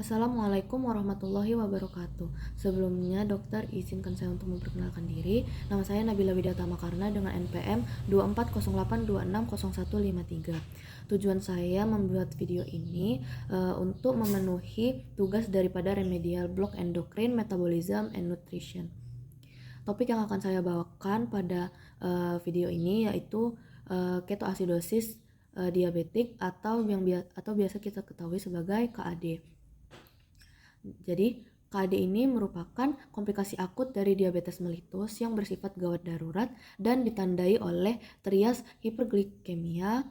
Assalamualaikum warahmatullahi wabarakatuh. Sebelumnya, dokter izinkan saya untuk memperkenalkan diri. Nama saya Nabila Widata Makarna dengan NPM 2408260153. Tujuan saya membuat video ini untuk memenuhi tugas daripada remedial block endocrine, metabolism, and nutrition. Topik yang akan saya bawakan pada video ini yaitu ketoasidosis diabetik atau biasa kita ketahui sebagai KAD. Jadi, KAD ini merupakan komplikasi akut dari diabetes mellitus yang bersifat gawat darurat dan ditandai oleh trias hiperglikemia,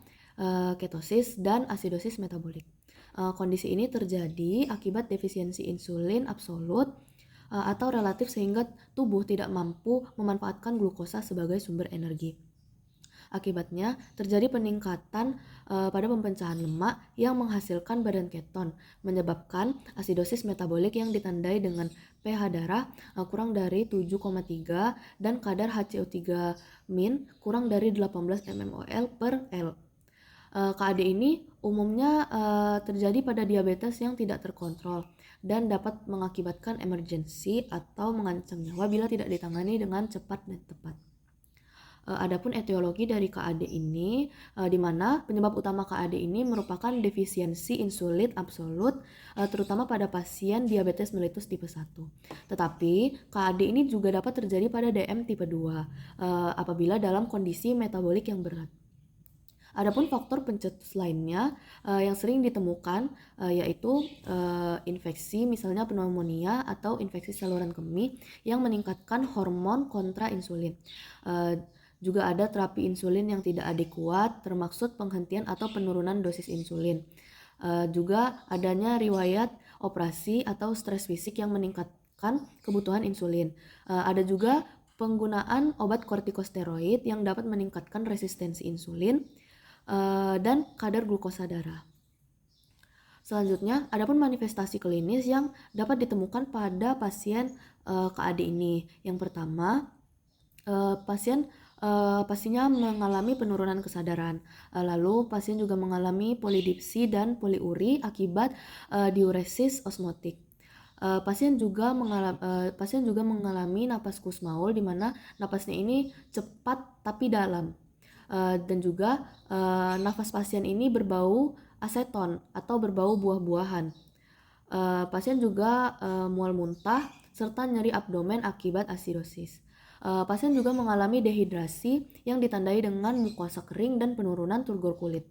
ketosis, dan asidosis metabolik. Kondisi ini terjadi akibat defisiensi insulin absolut atau relatif sehingga tubuh tidak mampu memanfaatkan glukosa sebagai sumber energi. Akibatnya, terjadi peningkatan pada pembencahan lemak yang menghasilkan badan keton, menyebabkan asidosis metabolik yang ditandai dengan pH darah kurang dari 7,3 dan kadar HCO3 min kurang dari 18 mmol per L. KAD ini umumnya terjadi pada diabetes yang tidak terkontrol dan dapat mengakibatkan emergensi atau mengancam nyawa bila tidak ditangani dengan cepat dan tepat. Adapun etiologi dari KAD ini, di mana penyebab utama KAD ini merupakan defisiensi insulin absolut, terutama pada pasien diabetes mellitus tipe 1. Tetapi KAD ini juga dapat terjadi pada DM tipe 2 apabila dalam kondisi metabolik yang berat. Adapun faktor pencetus lainnya yang sering ditemukan yaitu infeksi, misalnya pneumonia atau infeksi saluran kemih yang meningkatkan hormon kontra insulin. Juga ada terapi insulin yang tidak adekuat, termaksud penghentian atau penurunan dosis insulin. Juga adanya riwayat operasi atau stres fisik yang meningkatkan kebutuhan insulin. Ada juga penggunaan obat kortikosteroid yang dapat meningkatkan resistensi insulin dan kadar glukosa darah. Selanjutnya, adapun manifestasi klinis yang dapat ditemukan pada pasien KAD ini. Yang pertama, pastinya mengalami penurunan kesadaran. Lalu pasien juga mengalami polidipsi dan poliuri akibat diuresis osmotik. Pasien juga mengalami napas kusmaul di mana napasnya ini cepat tapi dalam. Dan juga nafas pasien ini berbau aseton atau berbau buah-buahan. Pasien juga mual muntah serta nyeri abdomen akibat asidosis. Pasien juga mengalami dehidrasi yang ditandai dengan mukosa kering dan penurunan turgor kulit.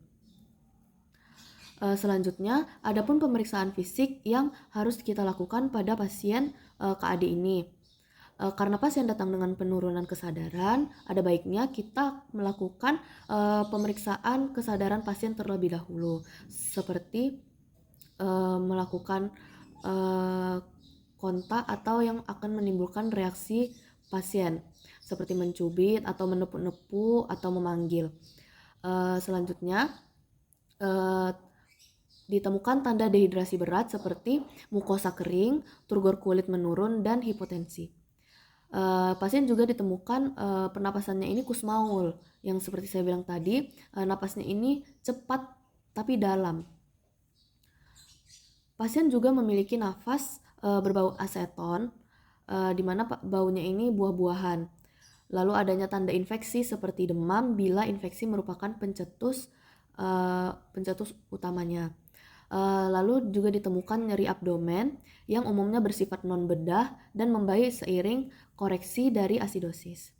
Selanjutnya, adapun pemeriksaan fisik yang harus kita lakukan pada pasien KAD ini. Karena pasien datang dengan penurunan kesadaran, ada baiknya kita melakukan pemeriksaan kesadaran pasien terlebih dahulu, seperti melakukan kontak atau yang akan menimbulkan reaksi pasien seperti mencubit atau menepuk-nepuk atau memanggil. Selanjutnya ditemukan tanda dehidrasi berat seperti mukosa kering, turgor kulit menurun, dan hipotensi. Pasien juga ditemukan pernapasannya ini kusmaul, yang seperti saya bilang tadi, napasnya ini cepat tapi dalam. Pasien juga memiliki nafas berbau aseton, di mana baunya ini buah-buahan. Lalu adanya tanda infeksi seperti demam bila infeksi merupakan pencetus utamanya. Lalu juga ditemukan nyeri abdomen yang umumnya bersifat non-bedah dan membaik seiring koreksi dari asidosis.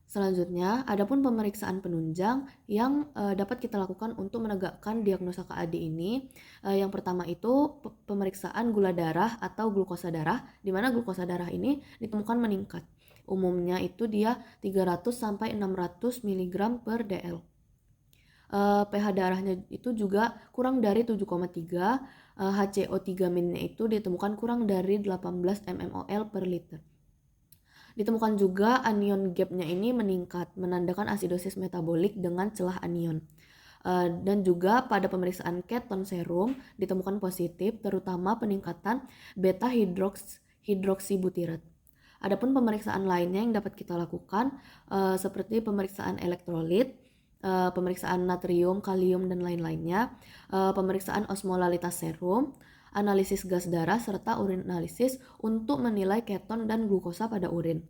Selanjutnya, adapun pemeriksaan penunjang yang dapat kita lakukan untuk menegakkan diagnosa KAD ini. Yang pertama itu pemeriksaan gula darah atau glukosa darah, di mana glukosa darah ini ditemukan meningkat. Umumnya itu dia 300 sampai 600 mg per dl. pH darahnya itu juga kurang dari 7,3, HCO3 minnya itu ditemukan kurang dari 18 mmol per liter. Ditemukan juga anion gapnya ini meningkat, menandakan asidosis metabolik dengan celah anion. Dan juga pada pemeriksaan keton serum ditemukan positif, terutama peningkatan beta hidroksibutirat. Adapun pemeriksaan lainnya yang dapat kita lakukan seperti pemeriksaan elektrolit, pemeriksaan natrium, kalium, dan lain-lainnya, pemeriksaan osmolalitas serum, analisis gas darah, serta urinalisis untuk menilai keton dan glukosa pada urin.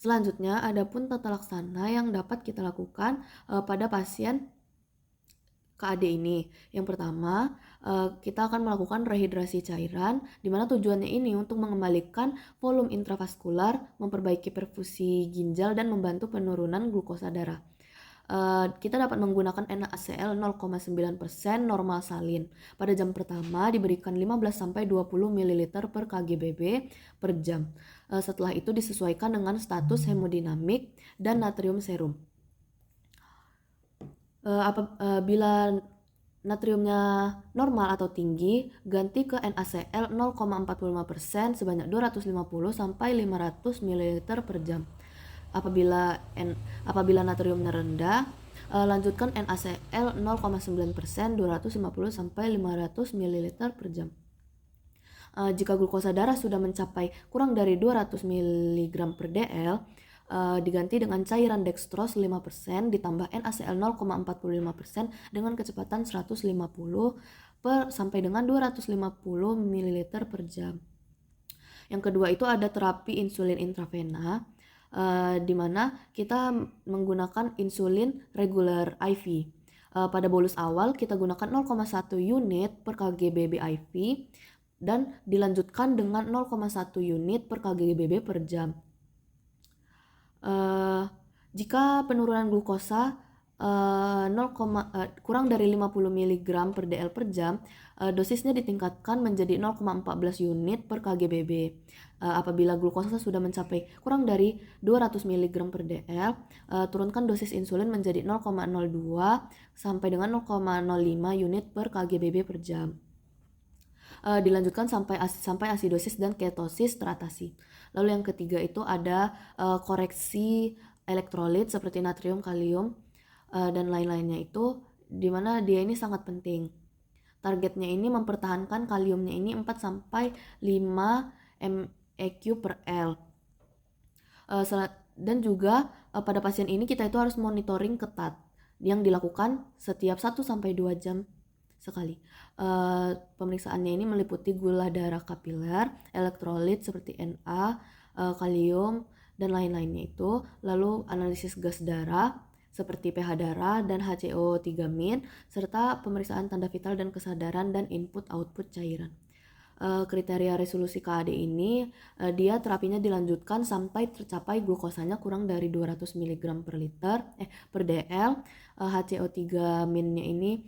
Selanjutnya, ada pun tata laksana yang dapat kita lakukan pada pasien KAD ini. Yang pertama, kita akan melakukan rehidrasi cairan, di mana tujuannya ini untuk mengembalikan volume intravaskular, memperbaiki perfusi ginjal, dan membantu penurunan glukosa darah. Kita dapat menggunakan NaCl 0,9% normal salin. Pada jam pertama diberikan 15-20 ml per kgbb per jam. Setelah itu disesuaikan dengan status hemodinamik dan natrium serum. Bila natriumnya normal atau tinggi, ganti ke NaCl 0,45% sebanyak 250-500 ml per jam. Apabila natriumnya rendah, lanjutkan NaCl 0,9% 250-500 ml per jam. Jika glukosa darah sudah mencapai kurang dari 200 mg per dl, diganti dengan cairan dextrose 5% ditambah NaCl 0,45% dengan kecepatan 150 sampai dengan 250 ml per jam. Yang kedua itu ada terapi insulin intravena, di mana kita menggunakan insulin regular IV. Pada bolus awal kita gunakan 0,1 unit per kgbb IV dan dilanjutkan dengan 0,1 unit per kgbb per jam. Jika penurunan glukosa kurang dari 50 mg per dl per jam, dosisnya ditingkatkan menjadi 0,14 unit per kgbb. Apabila glukosa sudah mencapai kurang dari 200 mg per dl, turunkan dosis insulin menjadi 0,02 sampai dengan 0,05 unit per kgbb per jam. Dilanjutkan sampai asidosis dan ketosis teratasi. Lalu yang ketiga itu ada koreksi elektrolit seperti natrium, kalium, dan lain-lainnya itu, dimana dia ini sangat penting. Targetnya ini mempertahankan kaliumnya ini 4-5 MEq per L. Dan juga pada pasien ini kita itu harus monitoring ketat yang dilakukan setiap 1-2 jam sekali. Pemeriksaannya ini meliputi gula darah kapiler, elektrolit seperti Na, kalium, dan lain-lainnya itu. Lalu analisis gas darah seperti pH darah dan HCO3-min, serta pemeriksaan tanda vital dan kesadaran dan input-output cairan. Kriteria resolusi KAD ini, dia terapinya dilanjutkan sampai tercapai glukosanya kurang dari 200 mg per dl, HCO3-minnya ini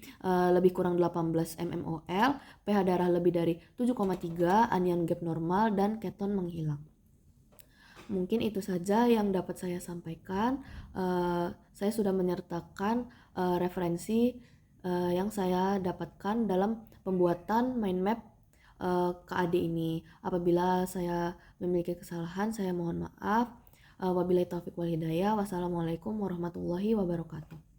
lebih kurang 18 mmol, pH darah lebih dari 7,3, anion gap normal, dan keton menghilang. Mungkin itu saja yang dapat saya sampaikan. Saya sudah menyertakan referensi yang saya dapatkan dalam pembuatan mind map KAD ini. Apabila saya memiliki kesalahan, saya mohon maaf. Wabillahi taufiq wal hidayah. Wassalamualaikum warahmatullahi wabarakatuh.